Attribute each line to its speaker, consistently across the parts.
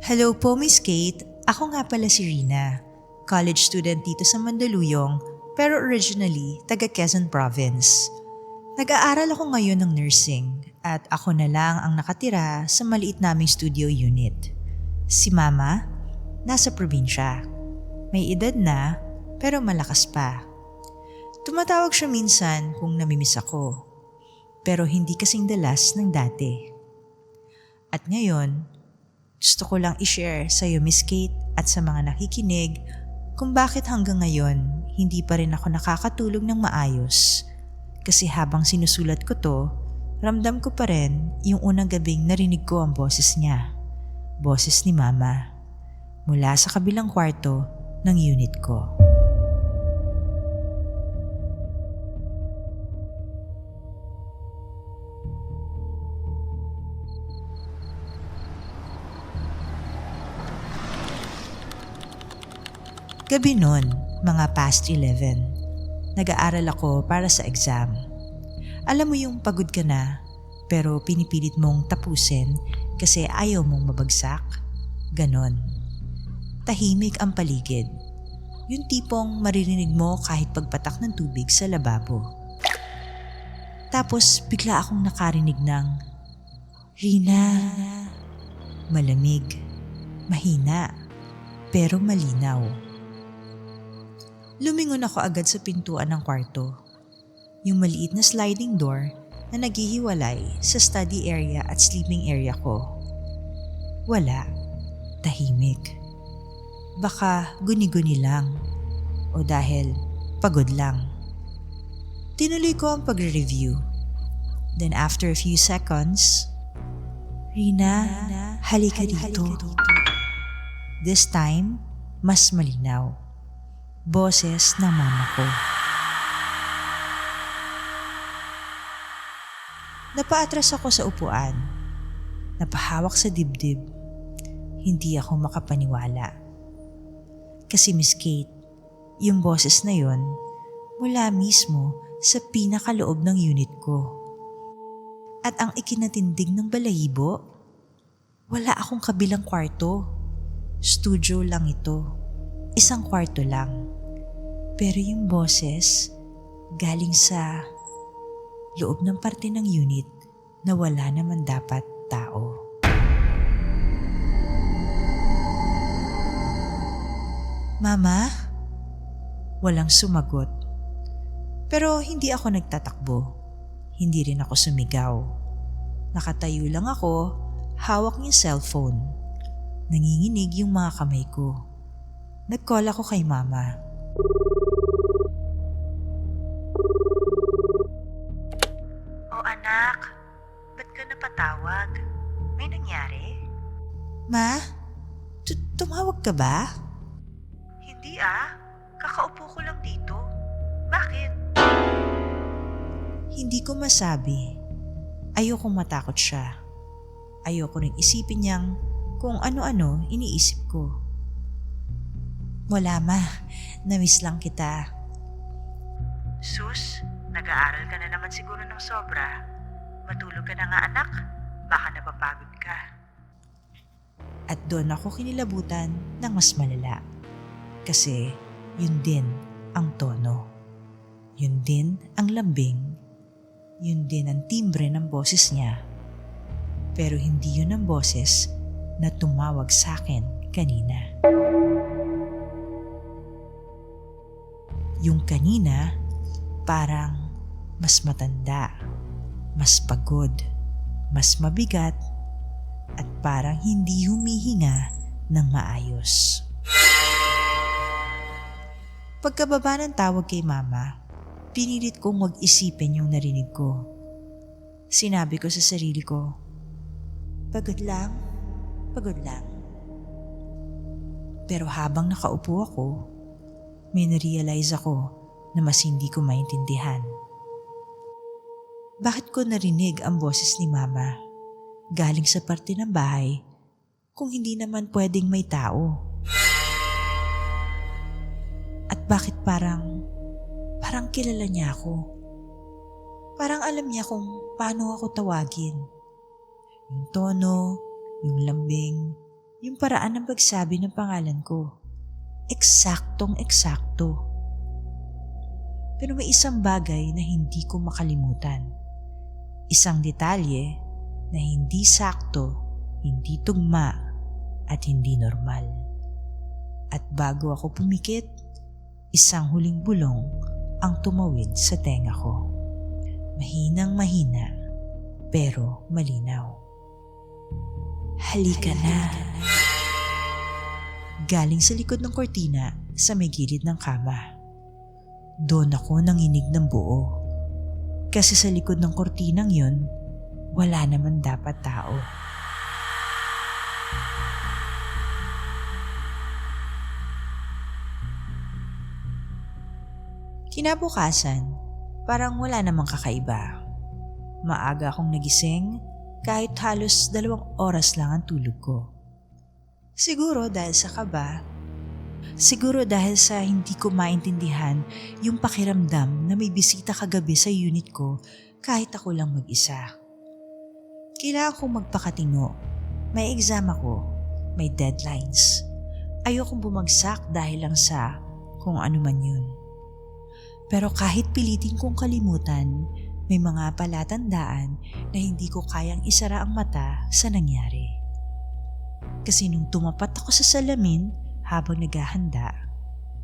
Speaker 1: Hello po, Miss Kate. Ako nga pala si Rina. College student dito sa Mandaluyong, pero originally taga Quezon Province. Nag-aaral ako ngayon ng nursing at ako na lang ang nakatira sa maliit naming studio unit. Si Mama, nasa probinsya. May edad na, pero malakas pa. Tumatawag siya minsan kung namimiss ako, pero hindi kasing dalas ng dati. At ngayon, gusto ko lang i-share sa iyo, Miss Kate, at sa mga nakikinig kung bakit hanggang ngayon hindi pa rin ako nakakatulog ng maayos. Kasi habang sinusulat ko to, ramdam ko pa rin yung unang gabing narinig ko ang boses niya. Boses ni Mama. Mula sa kabilang kwarto ng unit ko. Gabi nun, mga past 11. Nag-aaral ako para sa exam. Alam mo yung pagod ka na, pero pinipilit mong tapusin kasi ayaw mong mabagsak? Ganon. Tahimik ang paligid. Yung tipong maririnig mo kahit pagpatak ng tubig sa lababo. Tapos bigla akong nakarinig ng, "Rina." Malamig, mahina, pero malinaw. Lumingon ako agad sa pintuan ng kwarto. Yung maliit na sliding door na naghihiwalay sa study area at sleeping area ko. Wala. Tahimik. Baka guni-guni lang. O dahil pagod lang. Tinuloy ko ang pagre-review. Then after a few seconds, "Rina, halika dito." This time, mas malinaw. Boses ng mama ko. Napaatras ako sa upuan. Napahawak sa dibdib. Hindi ako makapaniwala. Kasi Miss Kate, yung boses na yon mula mismo sa pinakaloob ng unit ko. At ang ikinatindig ng balahibo, wala akong kabilang kwarto. Studio lang ito. Isang kwarto lang. Pero yung boses, galing sa loob ng parte ng unit na wala naman dapat tao. "Mama?" Walang sumagot. Pero hindi ako nagtatakbo. Hindi rin ako sumigaw. Nakatayo lang ako, hawak yung cellphone. Nanginginig yung mga kamay ko. Nag-call ako kay Mama. "Oh anak, ba't ka napatawag? May nangyari?" "Ma, tumawag ka ba?" "Hindi kakaupo ko lang dito. Bakit?" Hindi ko masabi. Ayokong matakot siya. Ayoko rin isipin niyang kung ano-ano iniisip ko. "Wala ma, namiss lang kita." "Sus, nag-aaral ka na naman siguro ng sobra. Matulog ka na nga anak, baka napapagod ka." At doon ako kinilabutan ng mas malala. Kasi yun din ang tono. Yun din ang lambing. Yun din ang timbre ng boses niya. Pero hindi yun ang boses na tumawag sa akin kanina. Yung kanina, parang mas matanda, mas pagod, mas mabigat, at parang hindi humihinga ng maayos. Pagkababa ng tawag kay Mama, pinilit kong wag isipin yung narinig ko. Sinabi ko sa sarili ko, pagod lang. Pero habang nakaupo ako, may narealize ako na mas hindi ko maintindihan. Bakit ko narinig ang boses ni Mama galing sa parte ng bahay kung hindi naman pwedeng may tao? At bakit parang kilala niya ako? Parang alam niya kung paano ako tawagin. Yung tono, yung lambing, Yung paraan ng pagsabi ng pangalan ko. Eksaktong-eksakto. Pero may isang bagay na hindi ko makalimutan. Isang detalye na hindi sakto, hindi tugma, at hindi normal. At bago ako pumikit, isang huling bulong ang tumawid sa tenga ko. Mahinang-mahina, pero malinaw. Halika na. Galing sa likod ng kortina sa may gilid ng kama. Doon ako nanginig ng buo. Kasi sa likod ng kortinang yun, wala naman dapat tao. Kinabukasan, parang wala namang kakaiba. Maaga akong nagising kahit halos 2 oras lang ang tulog ko. Siguro dahil sa kaba, siguro dahil sa hindi ko maintindihan yung pakiramdam na may bisita kagabi sa unit ko kahit ako lang mag-isa. Kailangan kong magpakatino. May exam ako, may deadlines. Ayokong bumagsak dahil lang sa kung ano man yun. Pero kahit pilitin kong kalimutan, may mga palatandaan na hindi ko kayang isara ang mata sa nangyari. Kasi nung tumapat ako sa salamin habang naghahanda,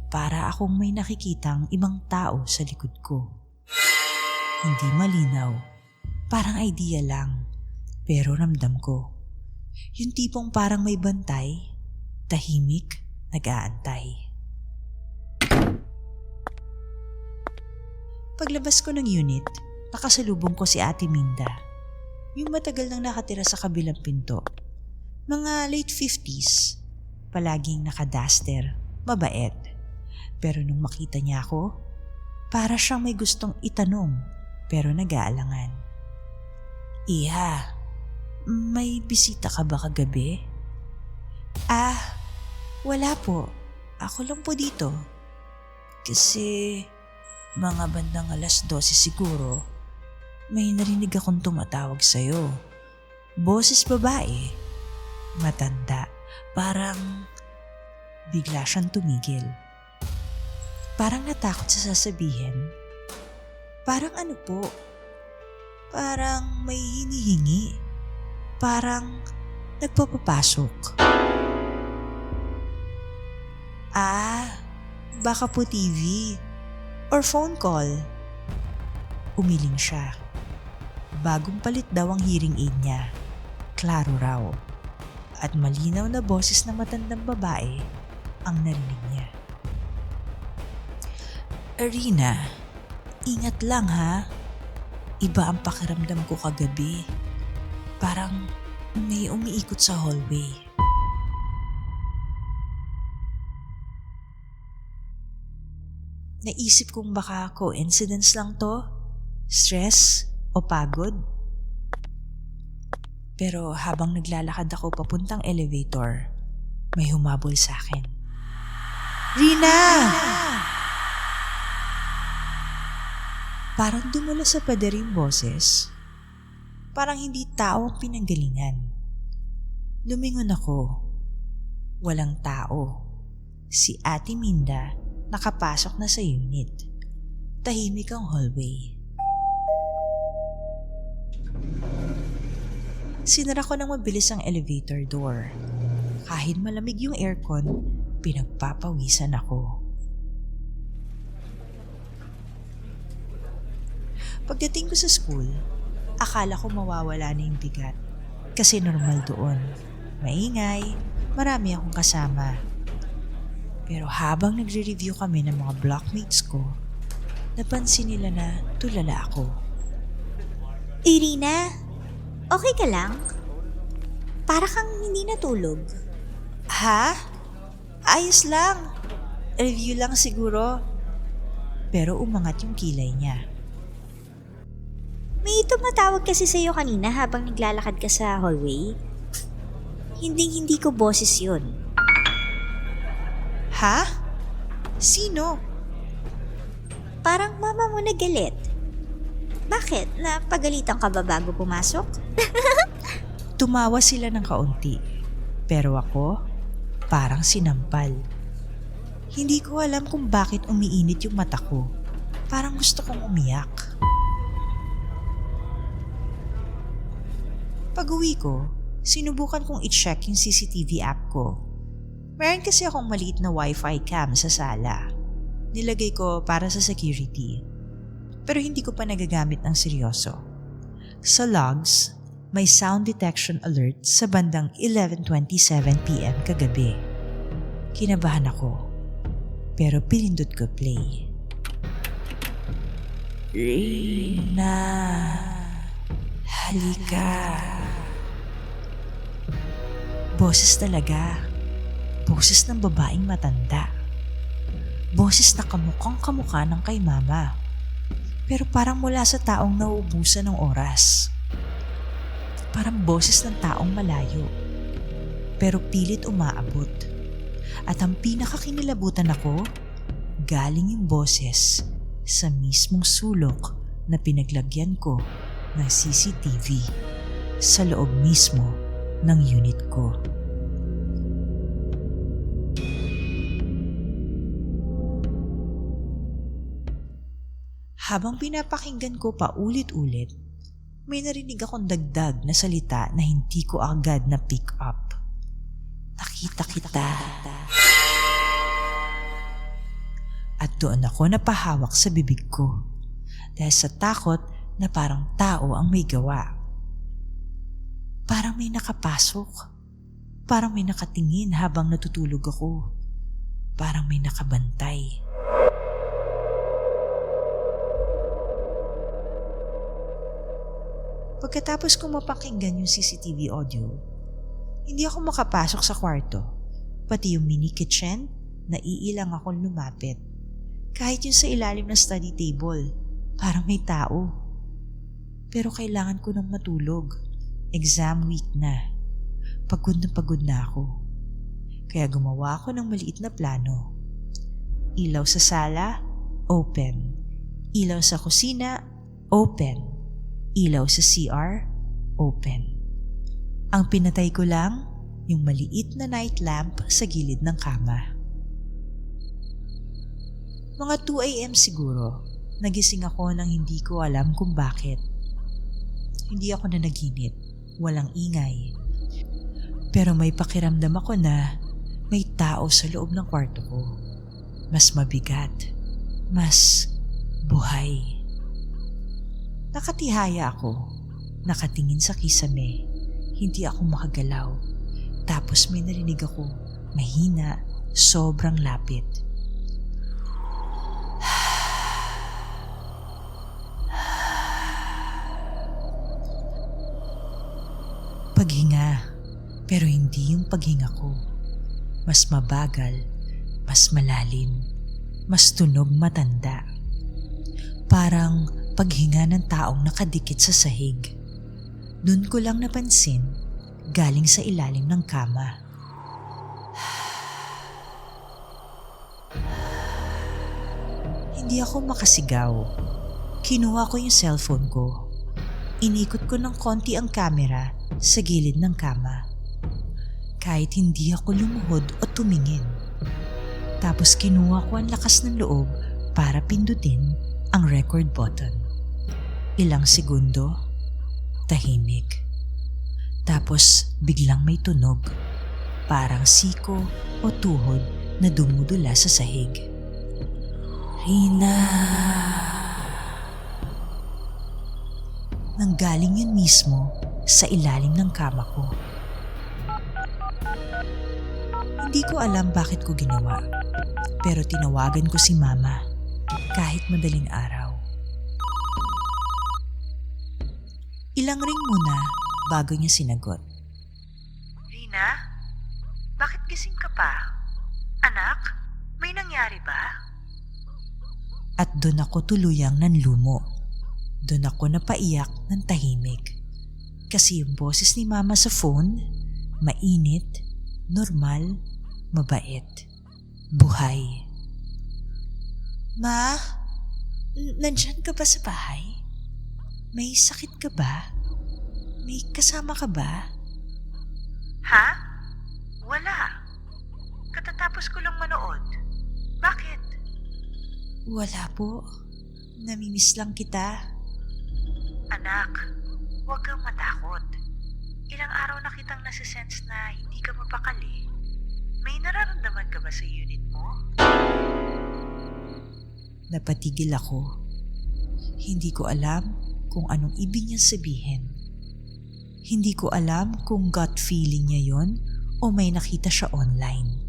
Speaker 1: para akong may nakikitang ibang tao sa likod ko. Hindi malinaw, parang idea lang, pero ramdam ko. Yung tipong parang may bantay, tahimik, nag-aantay. Paglabas ko ng unit, nakasalubong ko si Ate Minda, yung matagal nang nakatira sa kabilang pinto. Mga late 50s, palaging naka-duster, mabait. Pero nung makita niya ako, para siyang may gustong itanong pero nag-aalangan. Iha, may bisita ka ba kagabi? Wala po. Ako lang po dito. Kasi mga bandang 12:00 siguro, may narinig akong tumatawag sa'yo. Boses babae. Matanda, parang bigla siyang tumigil. Parang natakot sa sasabihin. Parang ano po? Parang may hinihingi. Parang nagpapapasok. Baka po TV or phone call. Umiling siya. Bagong palit daw ang hearing aid niya. Klaro raw. At malinaw na boses ng matandang babae ang narinig niya. Arina, ingat lang ha. Iba ang pakiramdam ko kagabi. Parang may umiikot sa hallway. Naisip kong baka coincidence lang to, stress o pagod. Pero habang naglalakad ako papuntang elevator, may humabol sa akin. Rina! Parang dumula sa pader yung boses. Parang hindi tao ang pinanggalingan. Lumingon ako. Walang tao. Si Ate Minda nakapasok na sa unit. Tahimik ang hallway. Sinara ko ng mabilis ang elevator door. Kahit malamig yung aircon, pinagpapawisan ako. Pagdating ko sa school, akala ko mawawala na yung bigat. Kasi normal doon. Maingay, marami akong kasama. Pero habang nagre-review kami ng mga blockmates ko, napansin nila na tulala ako.
Speaker 2: Irina, okay ka lang? Para kang hindi natulog.
Speaker 1: Ha? Ayos lang. Review lang siguro. Pero umangat yung kilay niya.
Speaker 2: May tumatawag kasi sa'yo kanina habang naglalakad ka sa hallway. Hindi ko boses yun.
Speaker 1: Ha? Sino?
Speaker 2: Parang mama mo na galit. Bakit? Napagalitan ka ba bago pumasok?
Speaker 1: Tumawa sila ng kaunti. Pero ako, parang sinampal. Hindi ko alam kung bakit umiinit yung mata ko. Parang gusto kong umiyak. Pag-uwi ko, sinubukan kong i-check yung CCTV app ko. Meron kasi akong maliit na wifi cam sa sala. Nilagay ko para sa security. Pero hindi ko pa nagagamit ng seryoso. Sa logs, may sound detection alert sa bandang 11:27 PM kagabi. Kinabahan ako, pero pinindot ko play. Rina, halika. Boses talaga. Boses ng babaeng matanda. Boses na kamukhang kamukha ng kay mama. Pero parang mula sa taong nauubusan ng oras. Parang boses ng taong malayo. Pero pilit umaabot. At ang pinakakinilabutan ako, galing yung boses sa mismong sulok na pinaglagyan ko ng CCTV sa loob mismo ng unit ko. Habang pinapakinggan ko pa ulit-ulit, may narinig akong dagdag na salita na hindi ko agad na pick up. Nakita kita. At doon ako napahawak sa bibig ko dahil sa takot na parang tao ang may gawa. Parang may nakapasok. Parang may nakatingin habang natutulog ako. Parang may nakabantay. Pagkatapos kong mapakinggan yung CCTV audio, hindi ako makapasok sa kwarto. Pati yung mini kitchen, naiilang akong lumapit. Kahit yung sa ilalim ng study table, parang may tao. Pero kailangan ko nang matulog. Exam week na. Pagod na ako. Kaya gumawa ako ng maliit na plano. Ilaw sa sala, open. Ilaw sa kusina, open. Ilaw sa CR, open. Ang pinatay ko lang, yung maliit na night lamp sa gilid ng kama. Mga 2 AM siguro, nagising ako nang hindi ko alam kung bakit. Hindi ako nanaginip, walang ingay. Pero may pakiramdam ako na may tao sa loob ng kwarto ko. Mas mabigat, mas buhay. Nakatihaya ako, nakatingin sa kisame, hindi ako makagalaw. Tapos may narinig ako, mahina, sobrang lapit. Paghinga, pero hindi yung paghinga ko. Mas mabagal, mas malalim, mas tunog matanda. Parang paghinga ng taong nakadikit sa sahig. Doon ko lang napansin, galing sa ilalim ng kama. Hindi ako makasigaw. Kinuha ko yung cellphone ko. Inikot ko ng konti ang camera sa gilid ng kama. Kahit hindi ako lumuhod o tumingin. Tapos kinuha ko ang lakas ng loob para pindutin ang record button. Ilang segundo, tahimik. Tapos biglang may tunog, parang siko o tuhod na dumudula sa sahig. Rina! Nanggaling yun mismo sa ilalim ng kama ko. Hindi ko alam bakit ko ginawa, pero tinawagan ko si Mama kahit madaling araw. Ilang ring muna bago niya sinagot. Rina, bakit gising ka pa? Anak, may nangyari ba? At doon ako tuluyang nanlumo. Doon ako napaiyak ng tahimik. Kasi yung boses ni Mama sa phone, mainit, normal, mabait, buhay. Ma, nandyan ka ba sa bahay? May sakit ka ba? May kasama ka ba? Ha? Wala. Katatapos ko lang manood. Bakit? Wala po. Namimiss lang kita. Anak, huwag kang matakot. Ilang araw na kitang nasisense na hindi ka mapakali. May nararamdaman ka ba sa unit mo? Napatigil ako. Hindi ko alam kung anong ibig niya sabihin. Hindi ko alam kung gut feeling niya yon o may nakita siya online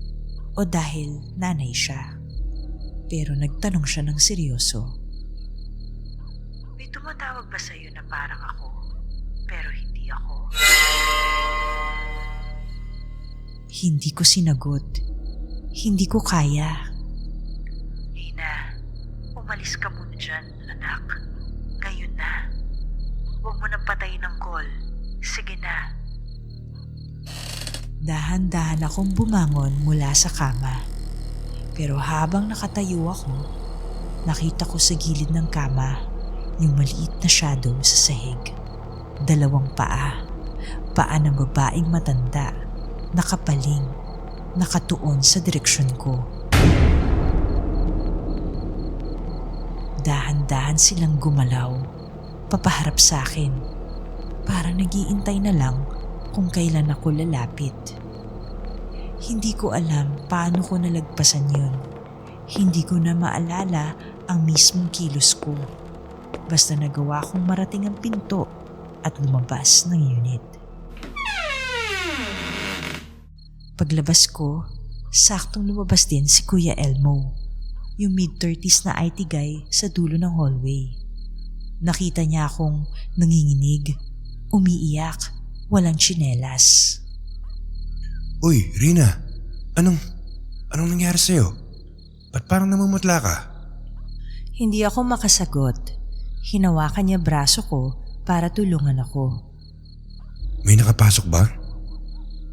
Speaker 1: o dahil nanay siya. Pero nagtanong siya ng seryoso. May tumatawag ba sa'yo na parang ako, pero hindi ako? Hindi ko sinagot. Hindi ko kaya. Hina, umalis ka muna dyan, anak. Ngayon na. Huwag mo nang patayin ng call. Sige na. Dahan-dahan akong bumangon mula sa kama. Pero habang nakatayo ako, nakita ko sa gilid ng kama yung maliit na shadow sa sahig. 2 paa. Paa ng babaeng matanda, nakapaling, nakatuon sa direksyon ko. Dahan-dahan silang gumalaw, papaharap sa akin. Parang nag-iintay na lang kung kailan ako lalapit. Hindi ko alam paano ko nalagpasan yun. Hindi ko na maalala ang mismong kilos ko. Basta nagawa kong marating ang pinto at lumabas ng unit. Paglabas ko, saktong lumabas din si Kuya Elmo, yung mid-30s na IT guy sa dulo ng hallway. Nakita niya akong nanginginig, umiiyak, walang tsinelas.
Speaker 3: Uy, Rina, anong nangyari sa'yo? Ba't parang namumutla ka?
Speaker 1: Hindi ako makasagot. Hinawakan niya braso ko para tulungan ako.
Speaker 3: May nakapasok ba?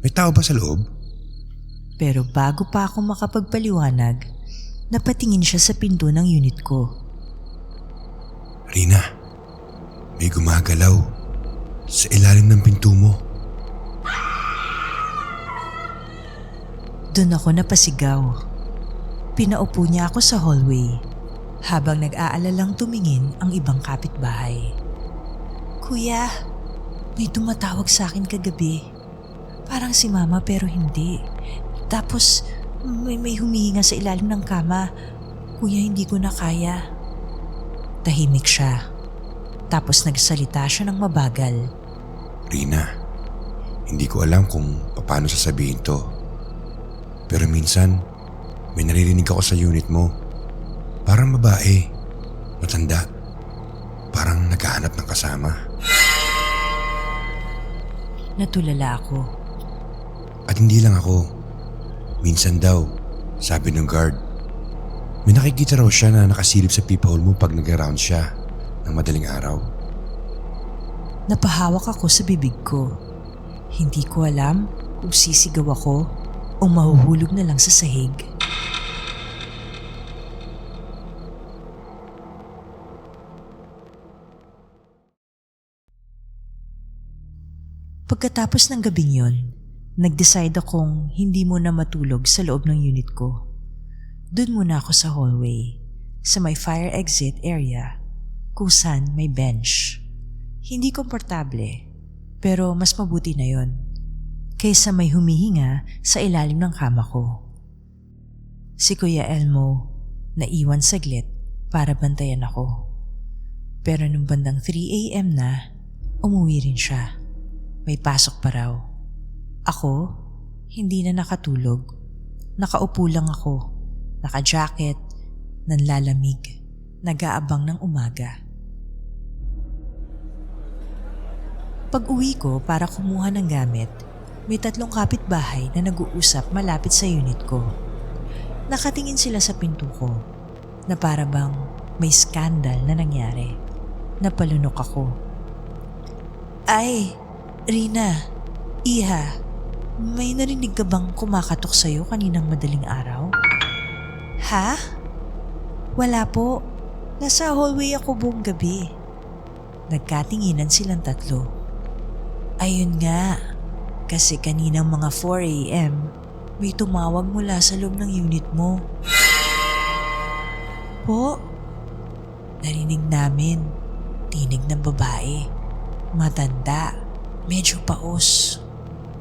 Speaker 3: May tao ba sa loob?
Speaker 1: Pero bago pa ako makapagpaliwanag, napatingin siya sa pinto ng unit ko.
Speaker 3: Rina, may gumagalaw sa ilalim ng pinto mo.
Speaker 1: Doon ako napasigaw. Pinaupo niya ako sa hallway habang nag-aalalang tumingin ang ibang kapitbahay. Kuya, may tumatawag sa akin kagabi. Parang si Mama pero hindi. Tapos may humihinga sa ilalim ng kama. Kuya, hindi ko na kaya. Tahimik siya. Tapos nagsalita siya ng mabagal.
Speaker 3: Rina, hindi ko alam kung paano sasabihin to. Pero minsan, may naririnig ako sa unit mo. Parang babae, matanda. Parang naghahanap ng kasama.
Speaker 1: Natulala ako.
Speaker 3: At hindi lang ako. Minsan daw, sabi ng guard, may nakikita raw siya na nakasilip sa peephole mo pag nag-around siya ng madaling araw.
Speaker 1: Napahawak ako sa bibig ko. Hindi ko alam kung sisigaw ako o mahuhulog na lang sa sahig. Pagkatapos ng gabing yun, nag-decide akong hindi muna matulog sa loob ng unit ko. Doon muna ako sa hallway, sa may fire exit area, kung saan may bench. Hindi komportable, pero mas mabuti na yon kaysa may humihinga sa ilalim ng kama ko. Si Kuya Elmo naiwan saglit para bantayan ako. Pero nung bandang 3 a.m. na, umuwi rin siya. May pasok pa raw. Ako, hindi na nakatulog. Nakaupo lang ako, naka-jacket, nanlalamig, nag-aabang ng umaga. Pag-uwi ko para kumuha ng gamit, may 3 kapitbahay na nag-uusap malapit sa unit ko. Nakatingin sila sa pinto ko na para bang may skandal na nangyari. Napalunok ako. Ay, Rina, Iha, may narinig ka bang kumakatok sa'yo kaninang madaling araw? Ha? Wala po. Nasa hallway ako buong gabi. Nagkatinginan silang 3. Ayun nga, kasi kaninang mga 4 a.m., May tumawag mula sa loob ng unit mo. Po? Narinig namin. Tinig ng babae. Matanda. Medyo paos.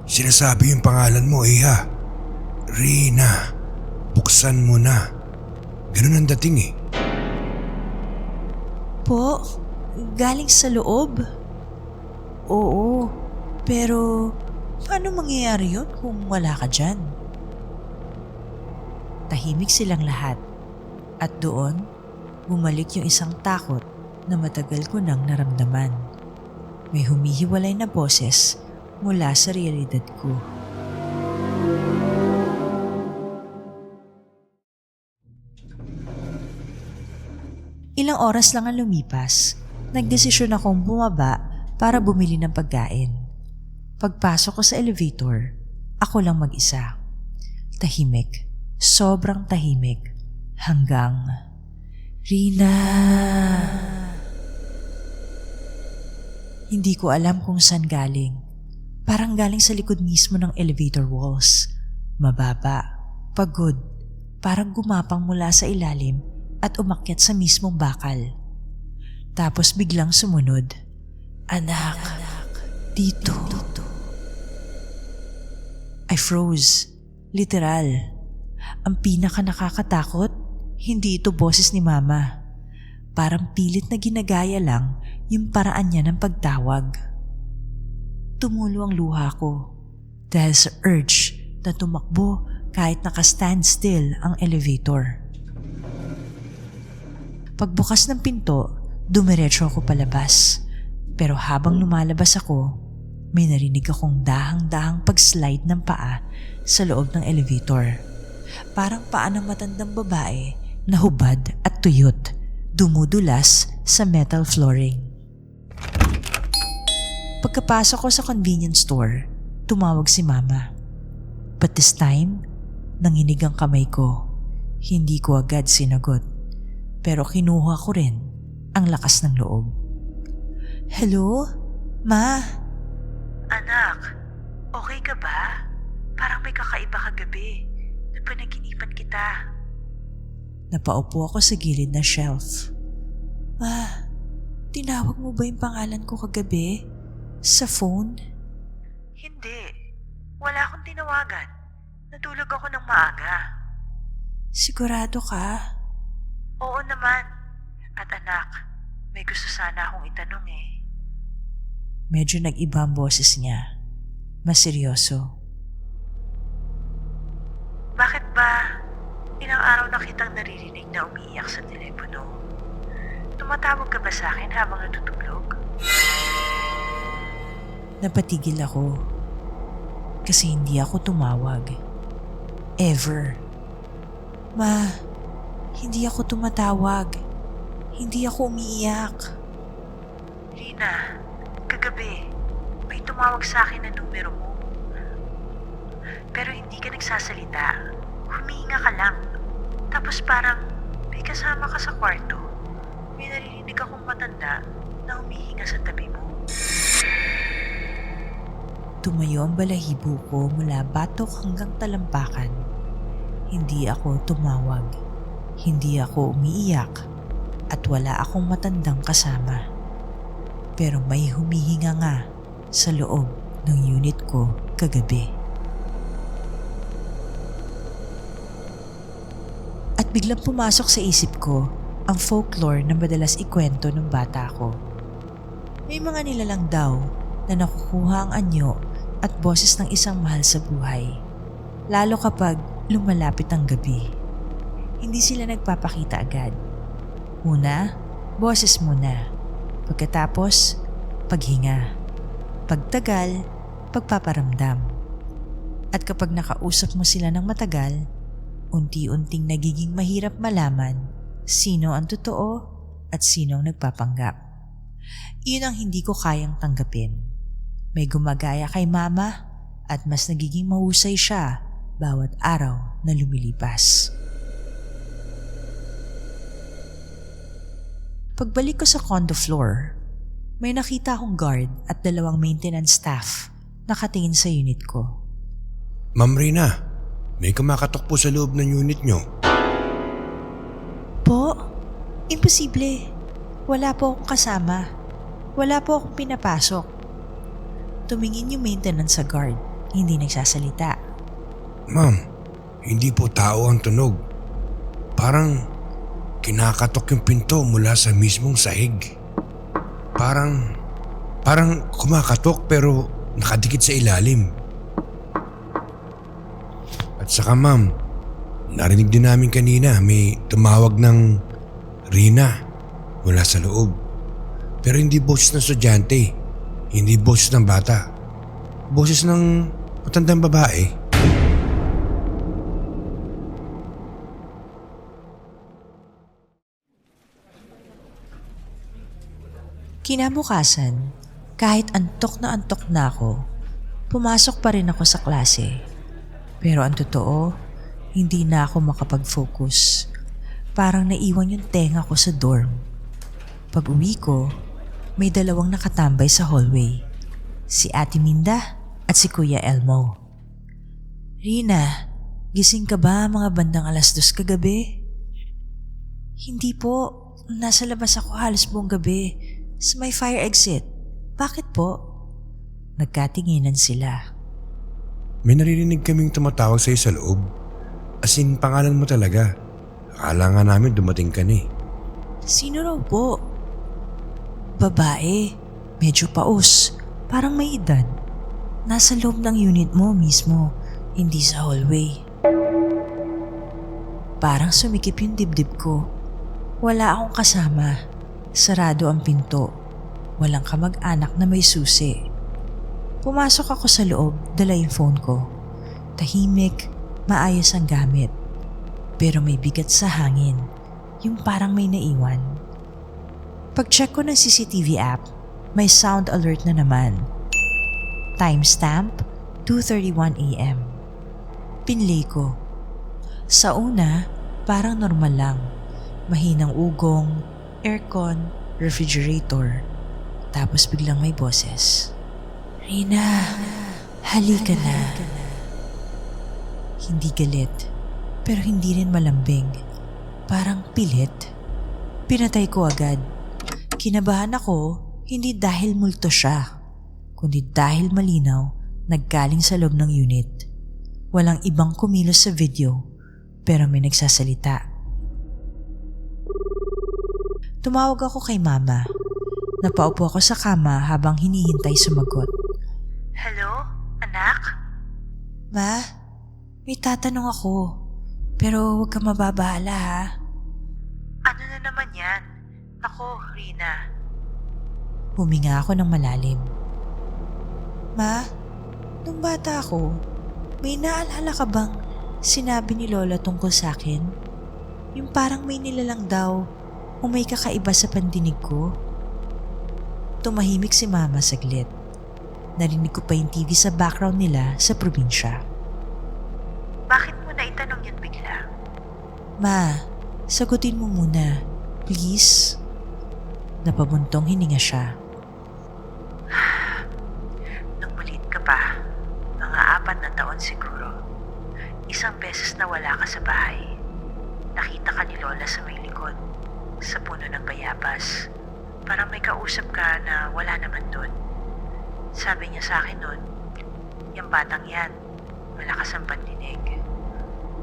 Speaker 3: Sinasabi yung pangalan mo, Iha. Rina, buksan mo na. Ganun ang dating eh.
Speaker 1: Po? Galing sa loob? Oo. Pero paano mangyayari yun kung wala ka dyan? Tahimik silang lahat. At doon, bumalik yung isang takot na matagal ko nang naramdaman. May humihiwalay na boses mula sa realidad ko. Ilang oras lang ang lumipas, nagdesisyon akong bumaba para bumili ng pagkain. Pagpasok ko sa elevator, ako lang mag-isa. Tahimik, sobrang tahimik, hanggang Rina. Hindi ko alam kung saan galing. Parang galing sa likod mismo ng elevator walls. Mababa, pagod, parang gumapang mula sa ilalim at umakyat sa mismong bakal. Tapos biglang sumunod. Anak, dito. I froze. Literal. Ang pinaka nakakatakot, hindi ito boses ni Mama. Parang pilit na ginagaya lang yung paraan niya ng pagtawag. Tumulo ang luha ko dahil sa urge na tumakbo kahit naka-stand still ang elevator. Pagbukas ng pinto, dumiretso ako palabas. Pero habang lumalabas ako, may narinig akong dahang-dahang pag-slide ng paa sa loob ng elevator. Parang paa ng matandang babae na hubad at tuyot, dumudulas sa metal flooring. Pagkapasok ko sa convenience store, tumawag si Mama. But this time, nanginig ang kamay ko. Hindi ko agad sinagot. Pero kinuha ko rin ang lakas ng loob. Hello? Ma? Anak, okay ka ba? Parang may kakaiba kagabi. Napanaginipan kita. Napaupo ako sa gilid na shelf. Ma, tinawag mo ba yung pangalan ko kagabi? Sa phone? Hindi. Wala akong tinawagan. Natulog ako ng maaga. Sigurado ka? Oo naman. At anak, may gusto sana akong itanong eh. Medyo nag-iba ang boses niya. Mas seryoso. Bakit ba ilang araw na kitang naririnig na umiiyak sa telepono? Tumatawag ka ba sa akin habang natutulog? Napatigil ako. Kasi hindi ako tumawag. Ever. Ma, hindi ako tumatawag. Hindi ako umiiyak. Rina, kagabi, may tumawag sa akin na numero mo. Pero hindi ka nagsasalita. Humihinga ka lang. Tapos parang may kasama ka sa kwarto. May narinig akong matanda na humihinga sa tabi mo. Tumayo ang balahibo ko mula batok hanggang talampakan. Hindi ako tumawag. Hindi ako umiiyak. At wala akong matandang kasama. Pero may humihinga nga sa loob ng unit ko kagabi. At biglang pumasok sa isip ko ang folklore na madalas ikwento ng bata ko. May mga nilalang daw na nakukuha ang anyo at boses ng isang mahal sa buhay. Lalo kapag lumalapit ang gabi. Hindi sila nagpapakita agad. Una, boses muna. Pagkatapos, paghinga. Pagtagal, pagpaparamdam. At kapag nakausap mo sila ng matagal, unti-unting nagiging mahirap malaman sino ang totoo at sino ang nagpapanggap. Iyon ang hindi ko kayang tanggapin. May gumagaya kay Mama at mas nagiging mahusay siya bawat araw na lumilipas. Pagbalik ko sa condo floor, may nakita akong guard at 2 maintenance staff nakatingin sa unit ko.
Speaker 3: Ma'am Rina, May kumakatok po sa loob ng unit nyo.
Speaker 1: Po? Imposible. Wala po akong kasama. Wala po akong pinapasok. Tumingin yung maintenance sa guard. Hindi nagsasalita.
Speaker 3: Ma'am, hindi po tao ang tunog. Parang kinakatok yung pinto mula sa mismong sahig. Parang kumakatok pero nakadikit sa ilalim. At saka ma'am, narinig din namin kanina may tumawag ng Rina mula sa loob. Pero hindi boses ng estudyante, hindi boses ng bata. Boses ng matandang babae.
Speaker 1: Kinabukasan, kahit antok na ako, pumasok pa rin ako sa klase. Pero ang totoo, hindi na ako makapag-focus. Parang naiwan yung tenga ko sa dorm. Pag uwi ko, may dalawang nakatambay sa hallway. Si Ate Minda at si Kuya Elmo. Rina, gising ka ba mga bandang 2:00 kagabi? Hindi po, nasa labas ako halos buong gabi. Sa may fire exit. Bakit po? Nagkatinginan sila.
Speaker 3: May naririnig kaming tumatawag sa'yo sa loob. As in, pangalan mo talaga. Akala nga namin dumating ka na eh.
Speaker 1: Sino raw po? Babae. Medyo paus. Parang may edad. Nasa loob ng unit mo mismo. Hindi sa hallway. Parang sumikip yung dibdib ko. Wala akong kasama. Sarado ang pinto. Walang kamag-anak na may susi. Pumasok ako sa loob, dala yung phone ko. Tahimik, maayos ang gamit. Pero may bigat sa hangin, yung parang may naiwan. Pag-check ko ng CCTV app, may sound alert na naman. Timestamp, 2:31 AM. Pinlay ko. Sa una, parang normal lang. Mahinang ugong, aircon, refrigerator. Tapos biglang may boses. Rina, halika na. Hindi galit, pero hindi rin malambing. Parang pilit. Pinatay ko agad. Kinabahan ako, hindi dahil multo siya, kundi dahil malinaw naggaling sa loob ng unit. Walang ibang kumilos sa video, pero may nagsasalita. Tumawag ako kay Mama. Napaupo ako sa kama habang hinihintay sumagot. Hello, anak? Ma, may tatanong ako. Pero huwag ka mababahala ha. Ano na naman yan? Ako, Rina. Huminga ako ng malalim. Ma, nung bata ako, may naalala ka bang sinabi ni Lola tungkol sa akin? Yung parang may nilalang daw o may kakaiba sa pandinig ko? Tumahimik si Mama saglit. Narinig ko pa yung TV sa background nila sa probinsya. Bakit mo na itanong yan bigla? Ma, sagutin mo muna. Please? Napabuntong hininga siya. Nung maliit ka pa, mga 4 na taon siguro, isang beses na wala ka sa bahay. Nakita ka ni Lola sa may likod, sa puno ng bayabas. Parang may kausap ka na wala naman doon. Sabi niya sa akin noon, yung batang yan, malakas ang pandinig.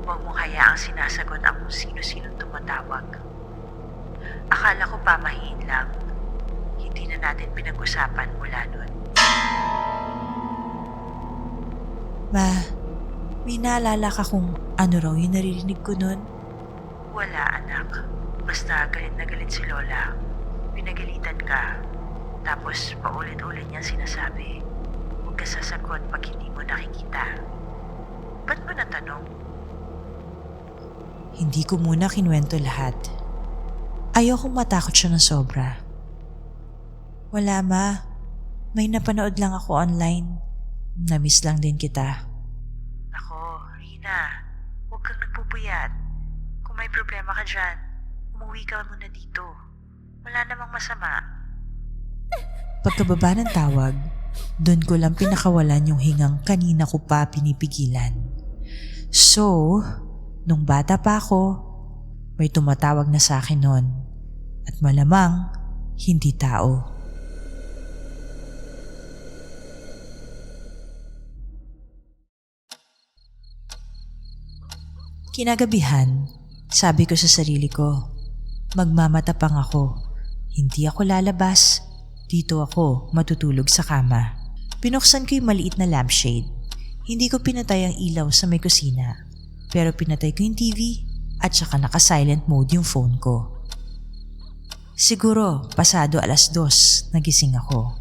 Speaker 1: Huwag mo hayaang sinasagot ang kung sino-sinong tumatawag. Akala ko pamahiin lang. Hindi na natin pinag-usapan mula noon. Ma, may naalala ka kung ano raw yung naririnig ko noon? Wala anak. Basta galit na galit si Lola. Pinagalitan ka. Tapos paulit-ulit niyang sinasabi, huwag ka sasagot pag hindi mo nakikita. Ba't mo natanong? Hindi ko muna kinuwento lahat. Ayokong matakot siya ng sobra. Wala ma, may napanood lang ako online. Namiss lang din kita. Ako, Rina, huwag kang nagpupuyat. Kung may problema ka dyan, umuwi ka muna dito. Wala namang masama. Pagkababa ng tawag, doon ko lang pinakawalan yung hingang kanina ko pa pinipigilan. So, nung bata pa ako, may tumatawag na sa akin noon at malamang hindi tao. Kinagabihan, sabi ko sa sarili ko, magmamatapang ako. Hindi ako lalabas. Dito ako matutulog sa kama. Pinuksan ko yung maliit na lampshade. Hindi ko pinatay ang ilaw sa may kusina. Pero pinatay ko yung TV at saka naka-silent mode yung phone ko. Siguro pasado 2:00 nagising ako.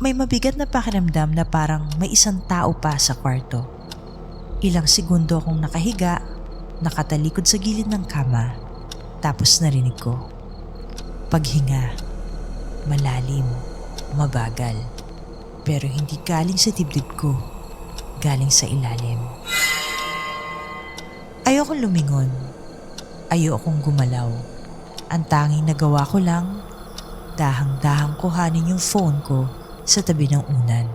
Speaker 1: May mabigat na pakiramdam na parang may isang tao pa sa kwarto. Ilang segundo akong nakahiga, nakatalikod sa gilid ng kama, tapos narinig ko. Paghinga, malalim, mabagal, pero hindi galing sa dibdib ko, galing sa ilalim. Ayokong lumingon, ayokong gumalaw. Ang tanging nagawa ko lang, dahang-dahang kuhanin yung phone ko sa tabi ng unan.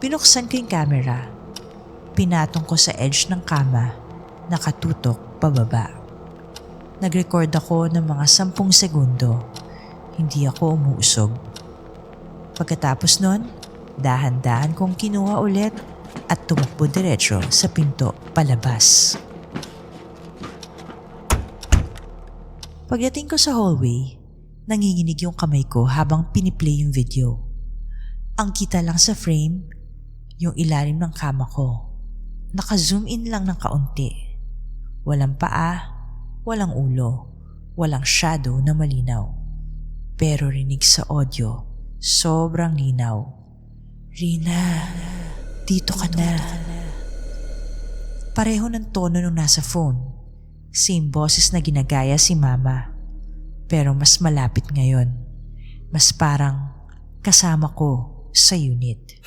Speaker 1: Binuksan ko yung camera, pinatong ko sa edge ng kama, nakatutok pababa. Nag-record ako ng mga 10 segundo. Hindi ako umuusog. Pagkatapos nun, dahan-dahan kong kinuha ulit at tumakbo diretso sa pinto palabas. Pagdating ko sa hallway, nanginginig yung kamay ko habang piniplay yung video. Ang kita lang sa frame, yung ilalim ng kama ko. Naka-zoom in lang ng kaunti. Walang paa, walang ulo, walang shadow na malinaw. Pero rinig sa audio, sobrang linaw. Rina, dito ka na. Pareho ng tono nung nasa phone. Same boses na ginagaya si Mama. Pero mas malapit ngayon. Mas parang kasama ko sa unit.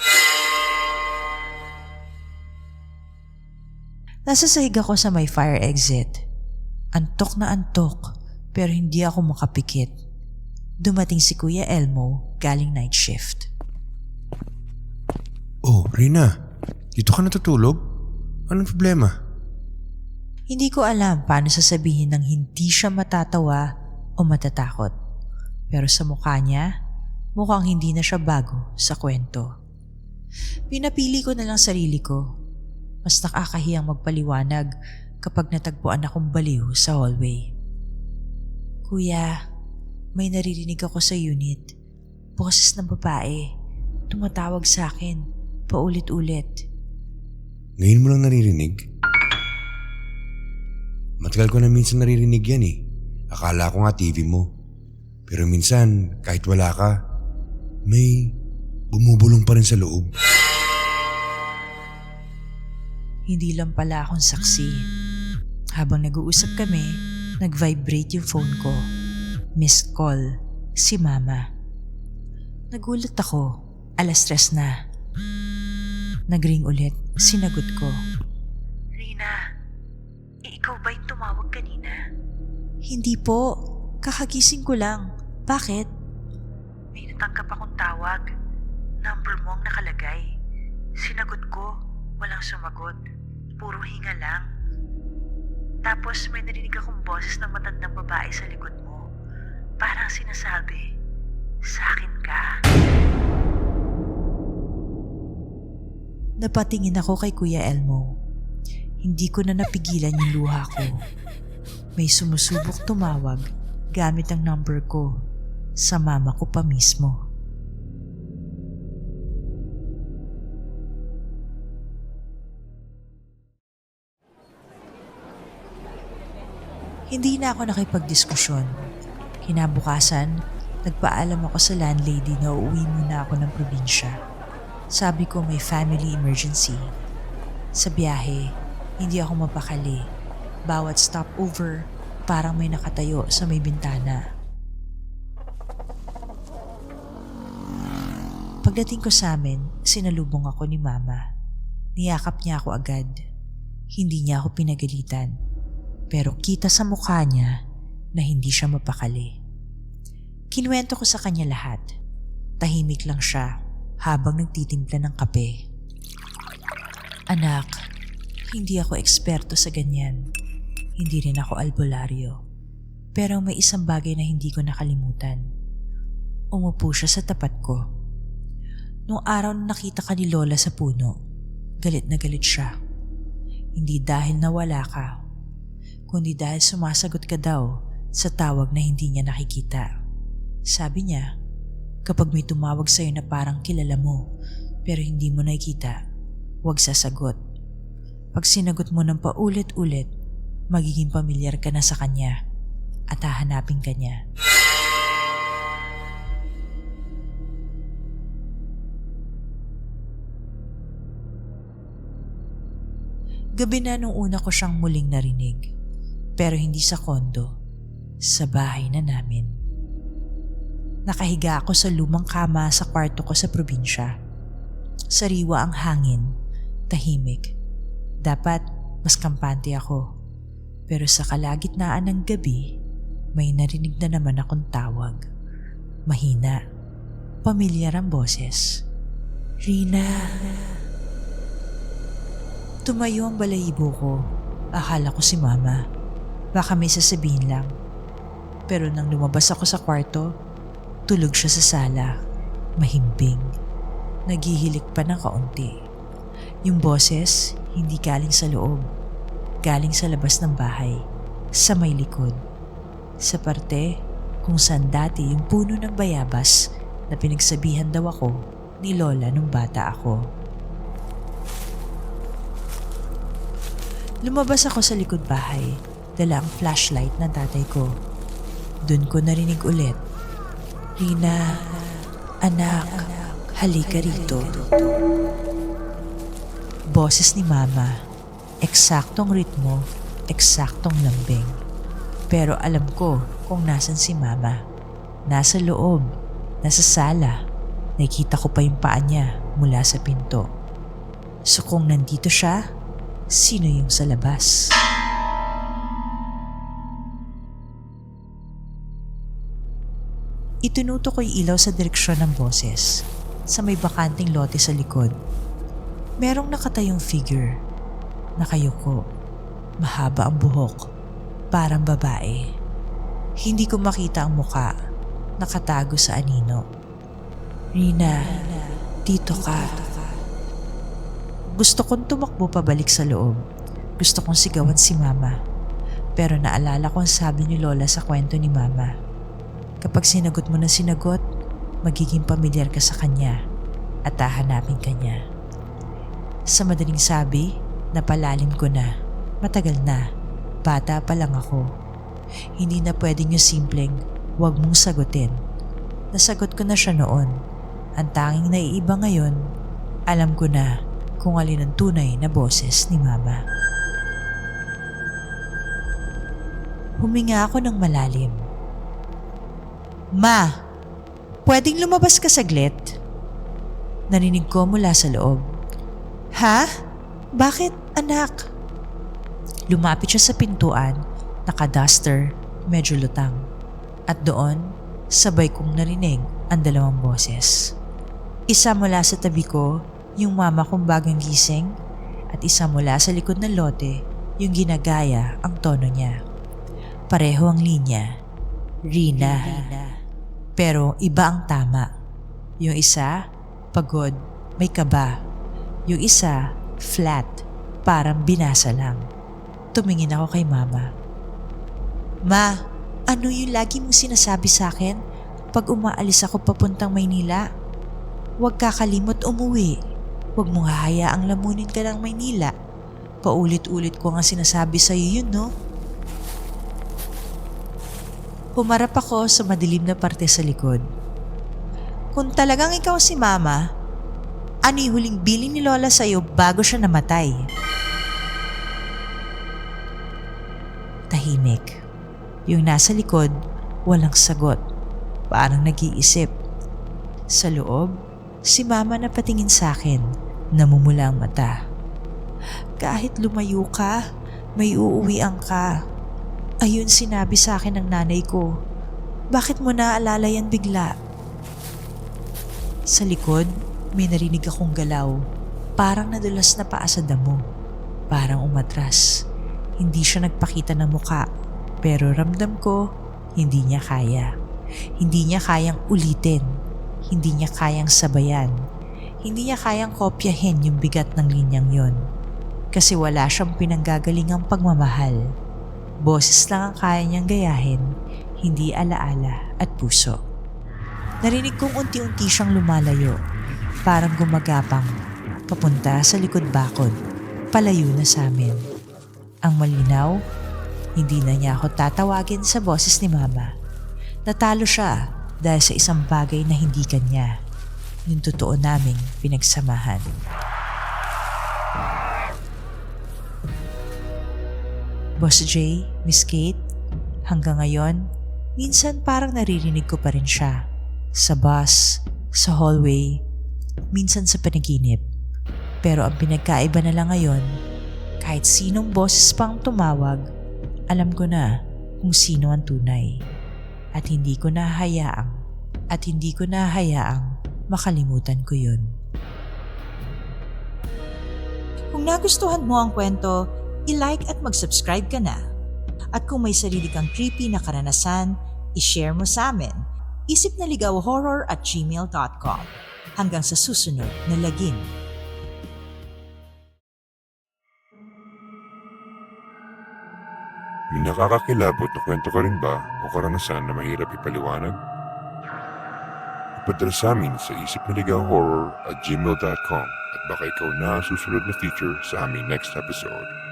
Speaker 1: Nasa sahig ako sa may fire exit. Antok na antok pero hindi ako makapikit. Dumating si Kuya Elmo galing night shift.
Speaker 3: Oh, Rina, dito ka natutulog? Anong problema?
Speaker 1: Hindi ko alam paano sasabihin ng hindi siya matatawa o matatakot. Pero sa mukha niya, mukhang hindi na siya bago sa kwento. Pinapili ko na lang sarili ko. Mas nakakahiyang magpaliwanag kapag natagpuan akong baliw sa hallway. Kuya, may naririnig ako sa unit. Boses ng babae. Tumatawag sa akin. Paulit-ulit.
Speaker 3: Ngayon mo lang naririnig? Matagal ko na minsan naririnig yan eh. Akala ko nga TV mo. Pero minsan, kahit wala ka, may bumubulong pa rin sa loob.
Speaker 1: Hindi lang pala akong saksi. Habang nag-uusap kami, nag-vibrate yung phone ko. Missed call, si Mama. Nagulat ako, 3:00 na. Nag-ring ulit, sinagot ko. Rina, ikaw ba yung tumawag kanina? Hindi po, kakagising ko lang. Bakit? May natanggap akong tawag. Number mo ang nakalagay. Sinagot ko, walang sumagot. Puro hinga lang. Tapos may narinig akong boses ng matandang babae sa likod mo. Parang sinasabi, sa akin ka. Napatingin ako kay Kuya Elmo. Hindi ko na napigilan yung luha ko. May sumusubok tumawag gamit ang number ko. Sa mama ko pa mismo. Hindi na ako nakipagdiskusyon. Kinabukasan, nagpaalam ako sa landlady na uuwi muna ako ng probinsya. Sabi ko may family emergency. Sa biyahe, hindi ako mapakali. Bawat stopover, parang may nakatayo sa may bintana. Pagdating ko sa amin, sinalubong ako ni Mama. Niyakap niya ako agad. Hindi niya ako pinagalitan. Pero kita sa mukha niya na hindi siya mapakali. Kinuwento ko sa kanya lahat. Tahimik lang siya habang nagtitimpla ng kape. Anak, Hindi ako eksperto sa ganyan. Hindi rin ako albularyo. Pero may isang bagay na hindi ko nakalimutan. Umupo siya sa tapat ko. Noong araw na nakita ka ni Lola sa puno, galit na galit siya. Hindi dahil nawala ka, kundi dahil sumasagot ka daw sa tawag na hindi niya nakikita. Sabi niya, kapag may tumawag sa'yo na parang kilala mo pero hindi mo nakikita, huwag sasagot. Pag sinagot mo ng paulit-ulit, magiging pamilyar ka na sa kanya at hahanapin ka niya. Gabi na nung una ko siyang muling narinig, pero hindi sa kondo, sa bahay na namin. Nakahiga ako sa lumang kama sa kwarto ko sa probinsya. Sariwa ang hangin, tahimik. Dapat mas kampante ako, pero sa kalagitnaan ng gabi, may narinig na naman akong tawag. Mahina, pamilyar ang boses. Rina! Tumayo ang balahibo ko. Akala ko si Mama. Baka may sasabihin lang. Pero nang lumabas ako sa kwarto, tulog siya sa sala. Mahimbing. Naghihilik pa ng kaunti. Yung boses, hindi galing sa loob. Galing sa labas ng bahay. Sa may likod. Sa parte kung saan dati yung puno ng bayabas na pinagsabihan daw ako ni Lola nung bata ako. Lumabas ako sa likod bahay, dala ang flashlight ng tatay ko. Doon ko narinig ulit, Rina, anak, halika rito. Boses ni Mama, eksaktong ritmo, eksaktong lambing. Pero alam ko kung nasan si Mama. Nasa loob, nasa sala. Nakita ko pa yung paa niya mula sa pinto. So kung nandito siya, sino yung sa labas? Itinuto ko yung ilaw sa direksyon ng boses, sa may bakanting lote sa likod. Merong nakatayong figure, nakayuko, mahaba ang buhok, parang babae. Hindi ko makita ang muka, nakatago sa anino. Rina, dito ka. Gusto kong tumakbo pabalik sa loob. Gusto kong sigawan si Mama. Pero naalala ko ang sabi ni Lola sa kwento ni Mama. Kapag sinagot mo na sinagot, magiging pamilyar ka sa kanya at hahanapin ka niya. Sa madaling sabi, napalalim ko na. Matagal na. Bata pa lang ako. Hindi na pwedeng yung simpleng, huwag mong sagutin. Nasagot ko na siya noon. Ang tanging naiiba ngayon, alam ko na kung alin ang tunay na boses ni Mama. Huminga ako ng malalim. Ma, pwedeng lumabas ka saglit? Narinig ko mula sa loob. Ha? Bakit, anak? Lumapit siya sa pintuan, naka-duster, medyo lutang. At doon, sabay kong narinig ang dalawang boses. Isa mula sa tabi ko, yung mama kong bagong gising, at isa mula sa likod ng lote, yung ginagaya ang tono niya. Pareho ang linya, Rina. Pero iba ang tama. Yung isa, pagod, may kaba. Yung isa, flat, parang binasa lang. Tumingin ako kay Mama. Ma, ano yung lagi mong sinasabi sa akin pag umaalis ako papuntang Maynila? Huwag kakalimot umuwi. Huwag mong hahayaang lamunin ka ng Maynila. Paulit-ulit ko nga sinasabi sa'yo yun, no? Humarap ako sa madilim na parte sa likod. Kung talagang ikaw si Mama, ano yung huling bilin ni Lola sa'yo bago siya namatay? Tahimik. Yung nasa likod, walang sagot. Parang nag-iisip. Sa loob, si Mama napatingin sa akin, namumula ang mata. Kahit lumayo ka, may uuwian ka. Ayun sinabi sa akin ng nanay ko. Bakit mo naaalala yan bigla? Sa likod, may narinig akong galaw. Parang nadulas na paa sa damo. parang umatras. Hindi siya nagpakita ng muka, pero ramdam ko, hindi niya kaya. Hindi niya kayang ulitin. Hindi niya kayang sabayan. Hindi niya kayang kopyahin yung bigat ng linyang yon. Kasi wala siyang pinanggagalingang pagmamahal. Boses lang ang kaya niyang gayahin, hindi alaala at puso. Narinig kong unti-unti siyang lumalayo, parang gumagapang, papunta sa likod bakod, palayo na sa amin. Ang malinaw, hindi na niya ako tatawagin sa boses ni Mama. Natalo siya dahil sa isang bagay na hindi kanya, yung totoo naming pinagsamahan. Boss J, Miss Kate, hanggang ngayon, minsan parang naririnig ko pa rin siya. Sa bus, sa hallway, minsan sa panaginip. Pero ang pinagkaiba na lang ngayon, kahit sinong boses pang tumawag, alam ko na kung sino ang tunay. At hindi ko nahayaang makalimutan ko yun.
Speaker 4: Kung nagustuhan mo ang kwento, i-like at mag-subscribe ka na. At kung may sarili kang creepy na karanasan, i-share mo sa amin. isipnaligawhorror@gmail.com. Hanggang sa susunod na lagim.
Speaker 3: May nakakakilabot na kwento ka rin ba o karanasan na mahirap ipaliwanag? Ipadala sa amin sa isipnaligawhorror@gmail.com at baka ikaw na ang susunod na feature sa aming next episode.